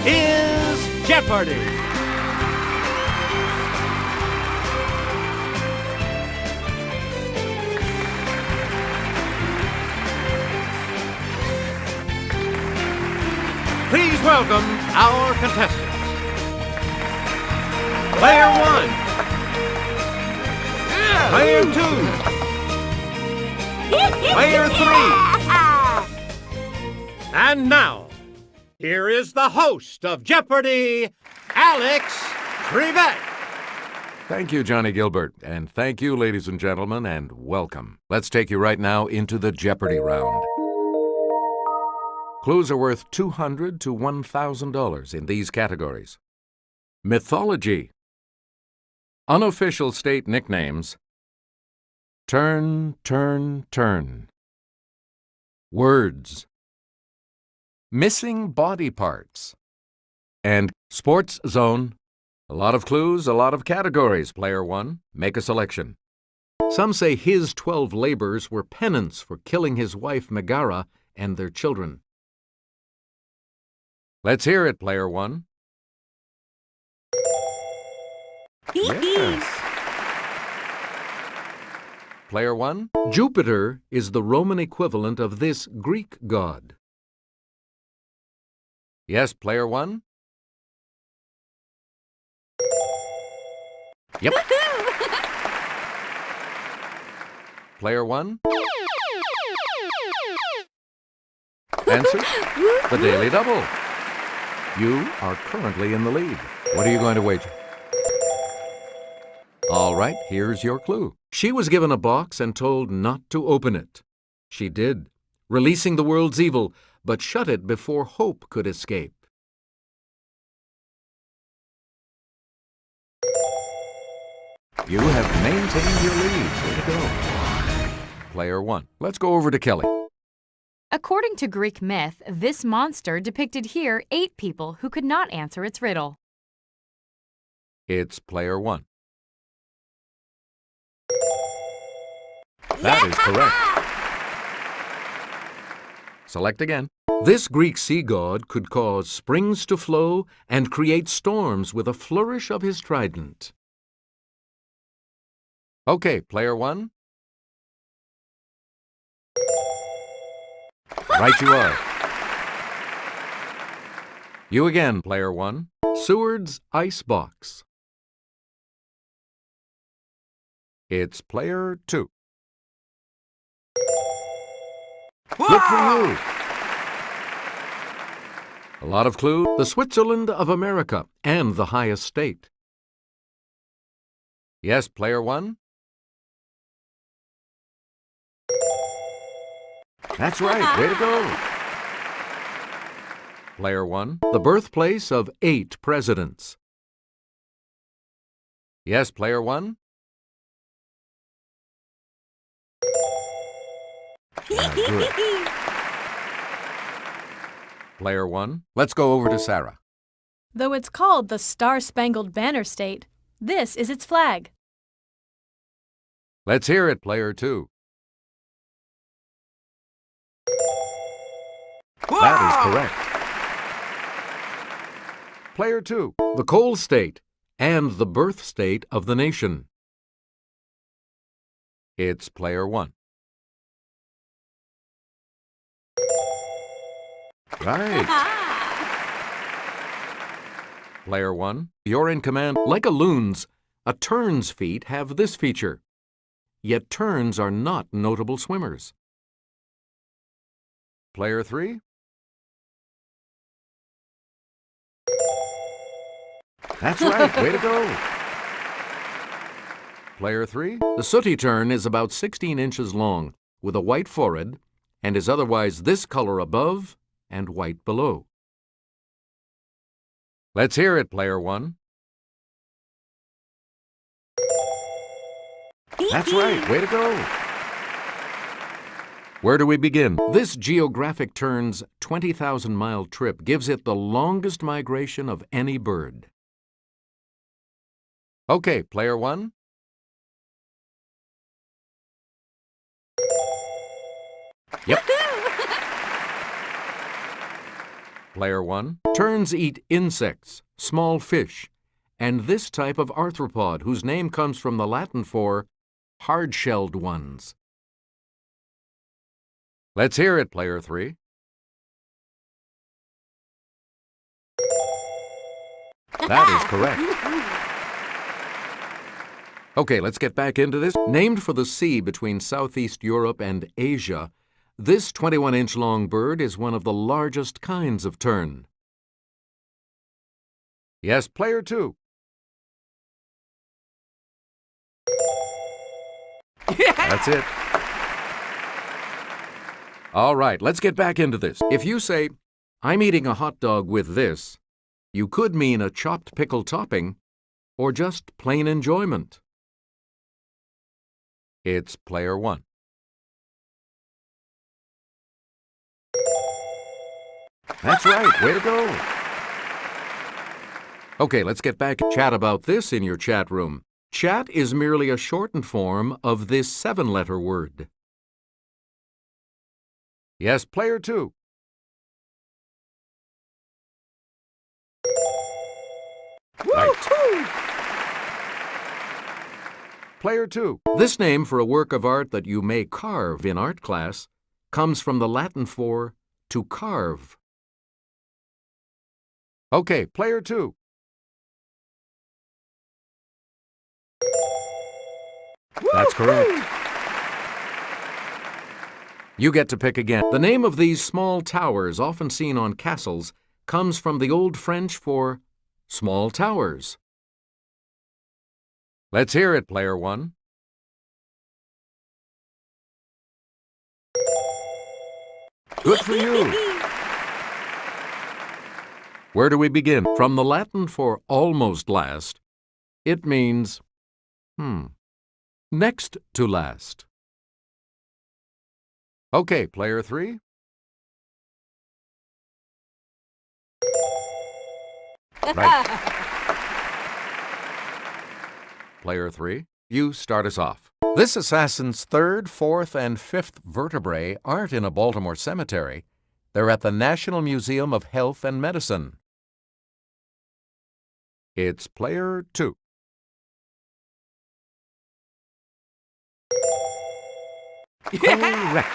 is Jeopardy! Please welcome our contestants. Player 1. Player 2. Player 3. And now, here is the host of Jeopardy, Alex Trebek. Thank you, Johnny Gilbert, and thank you, ladies and gentlemen, and welcome. Let's take you right now into the Jeopardy round. Clues are worth $200 to $1,000 in these categories. Mythology, unofficial state nicknames, turn, turn, turn, words, missing body parts, and sports zone. A lot of clues, a lot of categories. Player 1, make a selection. Some say his 12 labors were penance for killing his wife Megara and their children. Let's hear it, Player 1. Yes. Player 1, Jupiter is the Roman equivalent of this Greek god. Yes, Player 1. Yep. Player 1. Answer, the Daily Double. You are currently in the lead. What are you going to wager? All right, here's your clue. She was given a box and told not to open it. She did, releasing the world's evil, but shut it before hope could escape. You have maintained your lead. Way to go. Player 1. Let's go over to Kelly. According to Greek myth, this monster depicted here 8 people who could not answer its riddle. It's Player 1. That is correct. Select again. This Greek sea god could cause springs to flow and create storms with a flourish of his trident. Okay, Player 1. Right you are. You again, Player 1. Seward's icebox. It's Player 2. Good for you. A lot of clue. The Switzerland of America and the highest state. Yes, Player 1. That's right. Way to go. Player 1. The birthplace of 8 presidents. Yes, Player 1. Good. Player 1. Let's go over to Sarah. Though it's called the Star-Spangled Banner State, this is its flag. Let's hear it, Player 2. That is correct. Player 2. The coal state and the birth state of the nation. It's Player 1. Right. Player 1. You're in command. Like a loon's, a tern's feet have this feature. Yet terns are not notable swimmers. Player 3. That's right. Way to go. Player 3. The sooty tern is about 16 inches long, with a white forehead, and is otherwise this color above and white below. Let's hear it, Player 1. That's right. Way to go. Where do we begin? This geographic tern's 20,000-mile trip gives it the longest migration of any bird. Okay, Player 1. Yep. Player 1. Terns eat insects, small fish, and this type of arthropod whose name comes from the Latin for hard-shelled ones. Let's hear it, Player 3. That is correct. Okay, let's get back into this. Named for the sea between Southeast Europe and Asia, this 21-inch-long bird is one of the largest kinds of tern. Yes, Player 2. That's it. All right, let's get back into this. If you say, I'm eating a hot dog with this, you could mean a chopped pickle topping or just plain enjoyment. It's Player 1. That's right. Way to go. Okay, let's get back. Chat about this in your chat room. Chat is merely a shortened form of this 7-letter word. Yes, Player 2. Right. Player 2. This name for a work of art that you may carve in art class comes from the Latin for to carve. Okay, Player 2. That's correct. You get to pick again. The name of these small towers, often seen on castles, comes from the Old French for small towers. Let's hear it, Player 1. Good for you. Where do we begin? From the Latin for almost last, it means, next to last. Okay, Player 3. Right. Player 3, you start us off. This assassin's third, fourth, and fifth vertebrae aren't in a Baltimore cemetery. They're at the National Museum of Health and Medicine. It's Player 2. Correct.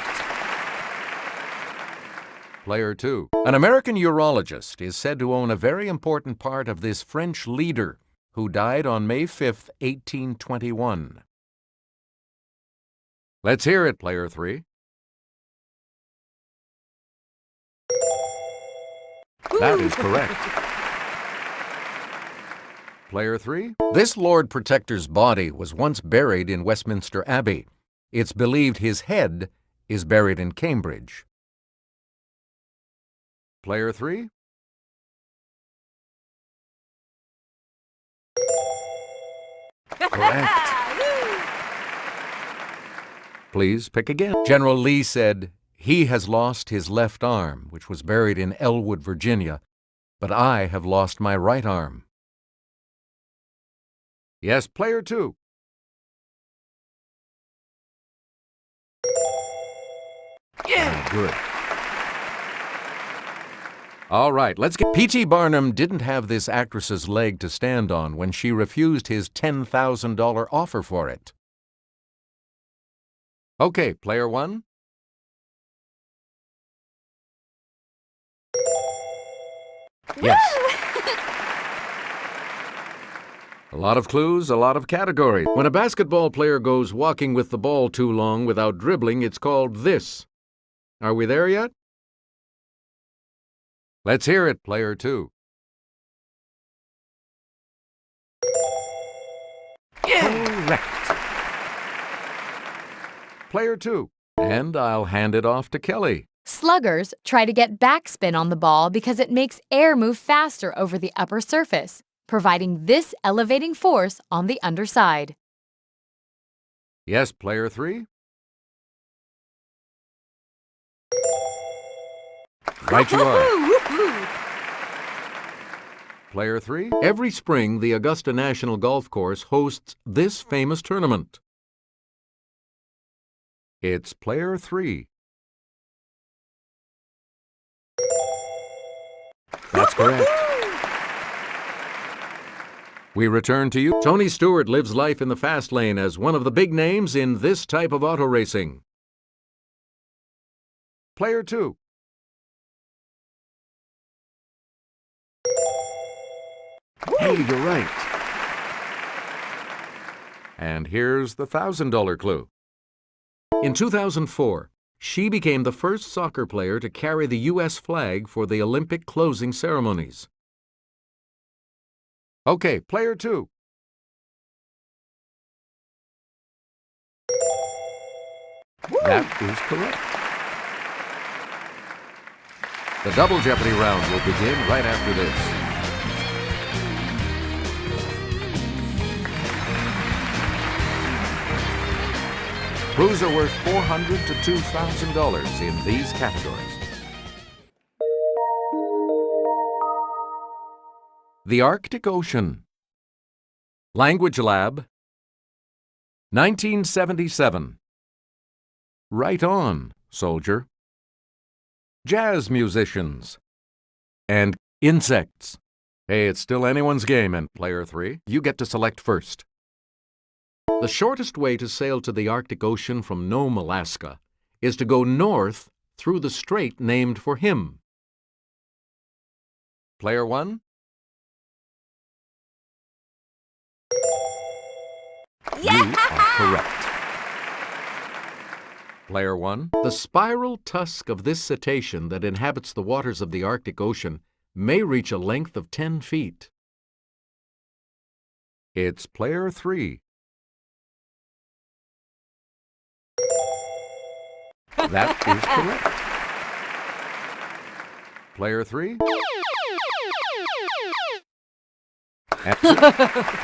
Player 2. An American urologist is said to own a very important part of this French leader who died on May 5, 1821. Let's hear it, Player 3. That is correct. Player 3. This Lord Protector's body was once buried in Westminster Abbey. It's believed his head is buried in Cambridge. Player 3. Correct. Please pick again. General Lee said, he has lost his left arm, which was buried in Elwood, Virginia, but I have lost my right arm. Yes, Player 2. Yeah. Good. All right, let's get... P.T. Barnum didn't have this actress's leg to stand on when she refused his $10,000 offer for it. Okay, Player 1. Yes. A lot of clues, a lot of categories. When a basketball player goes walking with the ball too long without dribbling, it's called this. Are we there yet? Let's hear it, Player 2. Yeah. Correct. Player 2. And I'll hand it off to Kelly. Sluggers try to get backspin on the ball because it makes air move faster over the upper surface, providing this elevating force on the underside. Yes, Player 3. Right you are. Player 3. Every spring, the Augusta National Golf Course hosts this famous tournament. It's Player 3. That's correct. We return to you. Tony Stewart lives life in the fast lane as one of the big names in this type of auto racing. Player 2. Hey, you're right. And here's the $1,000 clue. In 2004, she became the first soccer player to carry the U.S. flag for the Olympic closing ceremonies. Okay, player 2. That is correct. The Double Jeopardy round will begin right after this. Clues are worth $400 to $2,000 in these categories. The Arctic Ocean. Language Lab. 1977. Right on, soldier. Jazz musicians. And insects. Hey, it's still anyone's game, and player 3, you get to select first. The shortest way to sail to the Arctic Ocean from Nome, Alaska, is to go north through the strait named for him. Player 1? You are correct. Player 1, the spiral tusk of this cetacean that inhabits the waters of the Arctic Ocean may reach a length of 10 feet. It's player 3. That is correct. Player 3?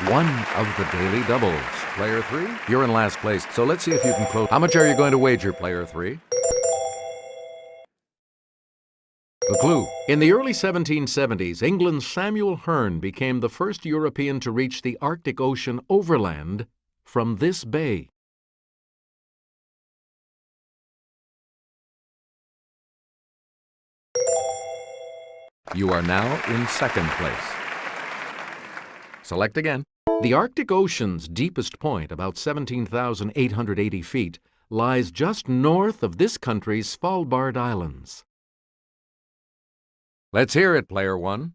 One of the daily doubles. Player 3, you're in last place, so let's see if you can close. How much are you going to wager, player 3? The clue. In the early 1770s, England's Samuel Hearne became the first European to reach the Arctic Ocean overland from this bay. You are now in second place. Select again. The Arctic Ocean's deepest point, about 17,880 feet, lies just north of this country's Svalbard Islands. Let's hear it, player 1.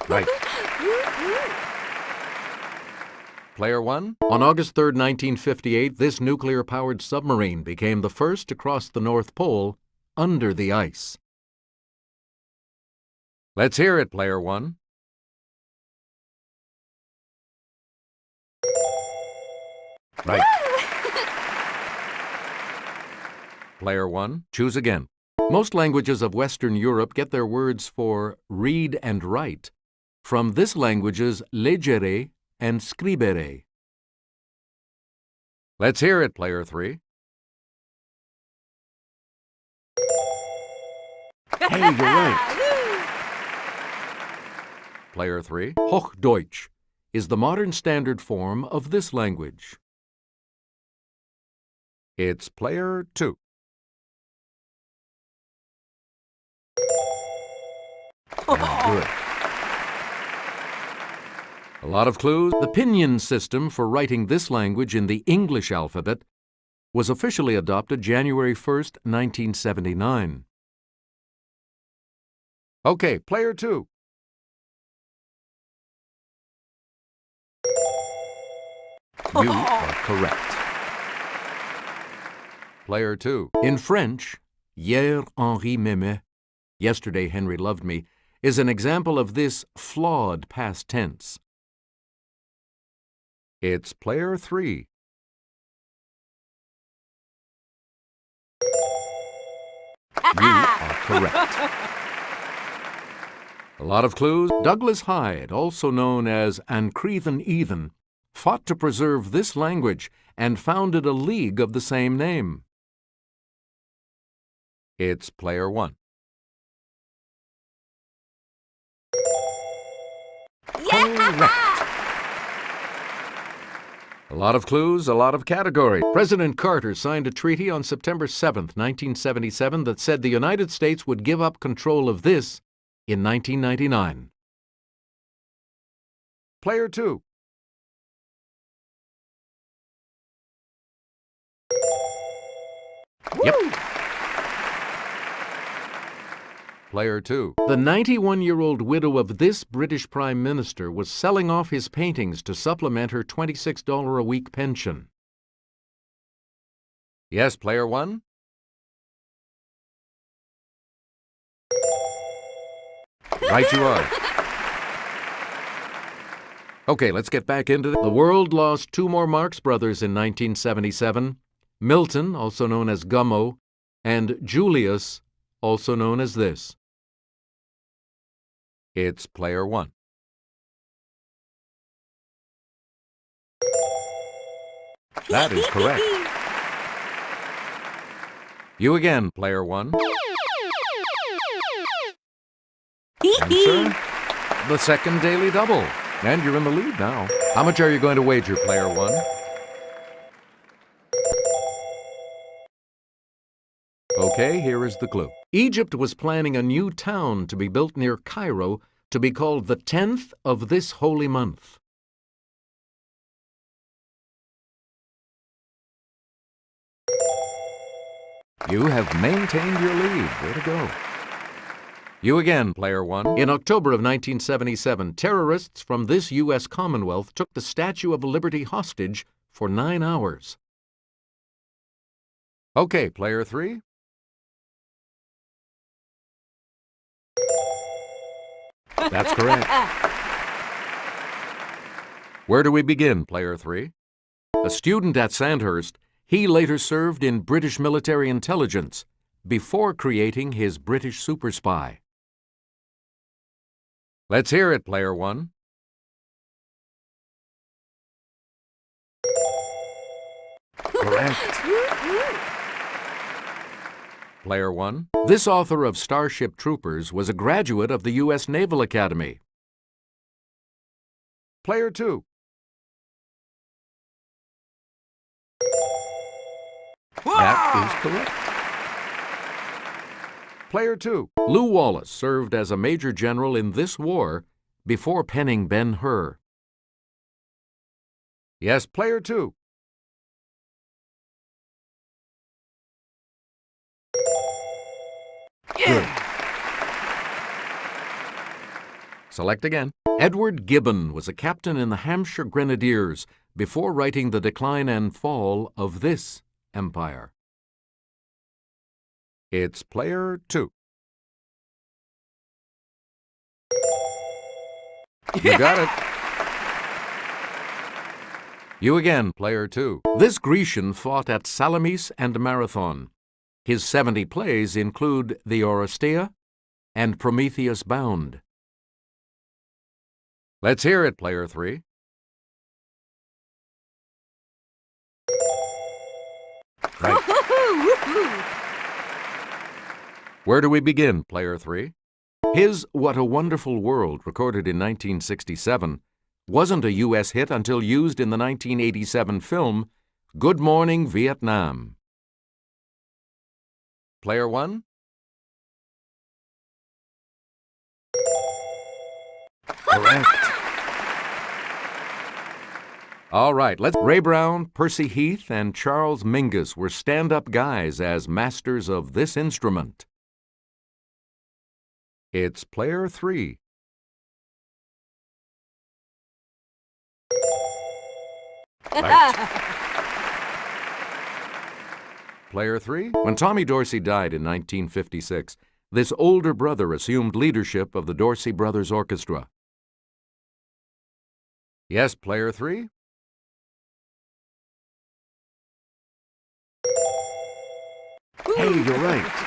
Right. Player 1, on August 3, 1958, this nuclear-powered submarine became the first to cross the North Pole under the ice. Let's hear it, player 1. Right. Player 1, choose again. Most languages of Western Europe get their words for read and write from this language's leggere and scribere. Let's hear it, player 3. Hey, you're right. Player 3, Hochdeutsch is the modern standard form of this language. It's player 2. Good. A lot of clues. The Pinyin system for writing this language in the English alphabet was officially adopted January 1st, 1979. Okay, player 2. You are correct. Player 2. In French, Hier Henri m'aimait, yesterday Henry loved me, is an example of this flawed past tense. It's player 3. You are correct. A lot of clues. Douglas Hyde, also known as Ancrethan Ethan, fought to preserve this language and founded a league of the same name. It's player 1. Correct. A lot of clues, a lot of categories. President Carter signed a treaty on September 7th, 1977 that said the United States would give up control of this in 1999. Player 2. Yep. Player 2. The 91-year-old widow of this British Prime Minister was selling off his paintings to supplement her $26 a week pension. Yes, Player 1? Right you are. Okay, let's get back into it. The world lost two more Marx Brothers in 1977. Milton, also known as Gummo, and Julius, also known as this. It's Player 1. That is correct. You again, Player 1. Answer the second daily double. And you're in the lead now. How much are you going to wager, Player 1? Okay, here is the clue. Egypt was planning a new town to be built near Cairo to be called the 10th of this holy month. You have maintained your lead. Way to go. You again, Player 1. In October of 1977, terrorists from this U.S. Commonwealth took the Statue of Liberty hostage for 9 hours. Okay, Player 3. That's correct. Where do we begin, Player 3? A student at Sandhurst, he later served in British military intelligence before creating his British super spy. Let's hear it, Player 1. Correct. Player 1. This author of Starship Troopers was a graduate of the U.S. Naval Academy. Player 2. That is correct. Player 2. Lew Wallace served as a major general in this war before penning Ben-Hur. Yes, Player 2. Good. Select again. Edward Gibbon was a captain in the Hampshire Grenadiers before writing The Decline and Fall of this empire. It's Player 2. You got it. You again, Player 2. This Grecian fought at Salamis and Marathon. His 70 plays include The Oresteia and Prometheus Bound. Let's hear it, Player 3. Right. Where do we begin, Player 3? His What a Wonderful World, recorded in 1967, wasn't a U.S. hit until used in the 1987 film Good Morning Vietnam. Player 1? Correct. All right, Ray Brown, Percy Heath, and Charles Mingus were stand-up guys as masters of this instrument. It's Player 3. Right. Player 3. When Tommy Dorsey died in 1956, this older brother assumed leadership of the Dorsey Brothers Orchestra. Yes, Player 3? Hey, you're right.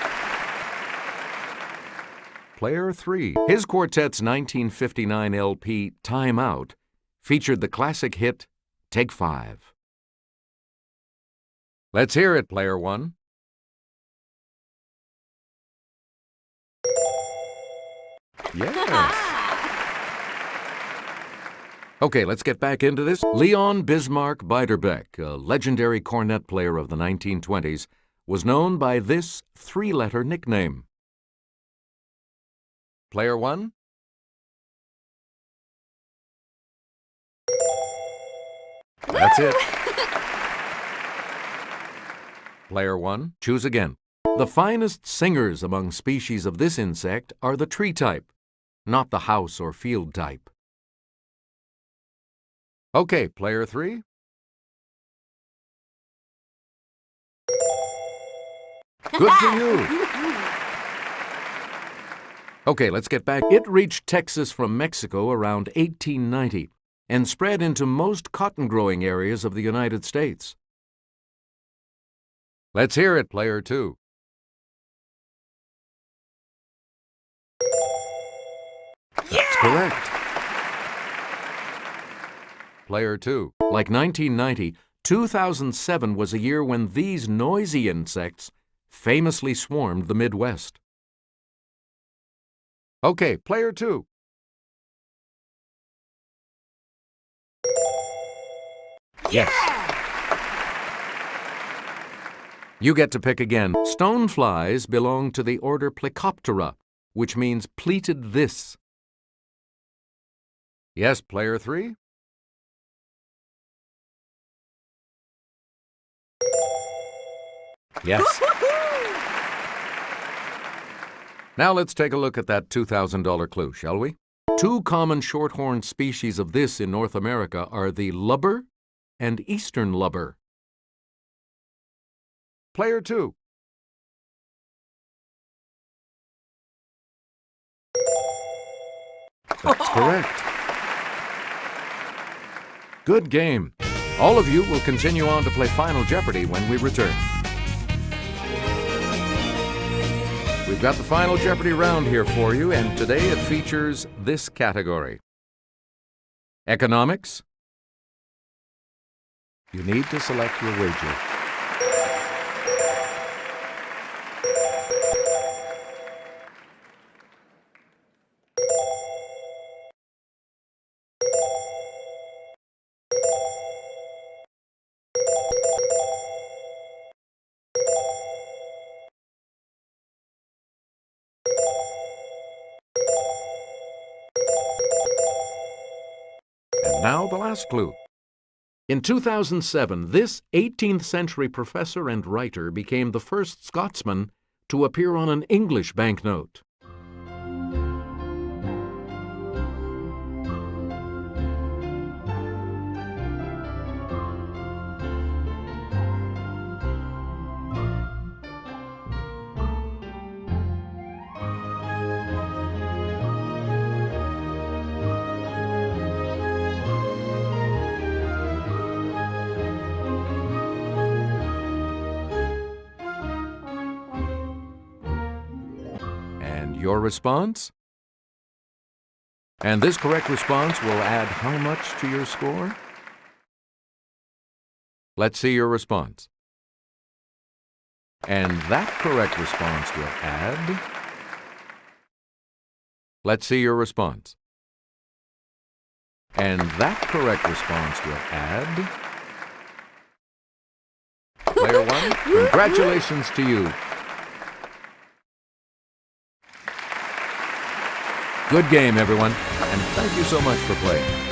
Player 3. His quartet's 1959 LP, Time Out, featured the classic hit, Take 5. Let's hear it, Player 1. Yes. Okay, let's get back into this. Leon Bismarck Beiderbecke, a legendary cornet player of the 1920s, was known by this three-letter nickname. Player 1? That's it. Player 1, choose again. The finest singers among species of this insect are the tree type, not the house or field type. Okay, player 3. Good for you. Okay, let's get back. It reached Texas from Mexico around 1890 and spread into most cotton-growing areas of the United States. Let's hear it, player 2. That's correct. Player 2. Like 1990, 2007 was a year when these noisy insects famously swarmed the Midwest. Okay, player 2. Yes. You get to pick again. Stoneflies belong to the order Plecoptera, which means pleated this. Yes, player 3. Yes. Now let's take a look at that $2,000 clue, shall we? Two common shorthorn species of this in North America are the lubber and eastern lubber. Player 2. That's correct. Good game. All of you will continue on to play Final Jeopardy when we return. We've got the Final Jeopardy round here for you, and today it features this category. Economics. You need to select your wager. And now the last clue. In 2007, this 18th century professor and writer became the first Scotsman to appear on an English banknote. Your response? And this correct response will add how much to your score? Let's see your response. And that correct response will add... Let's see your response. And that correct response will add... Player 1, congratulations to you. Good game, everyone, and thank you so much for playing.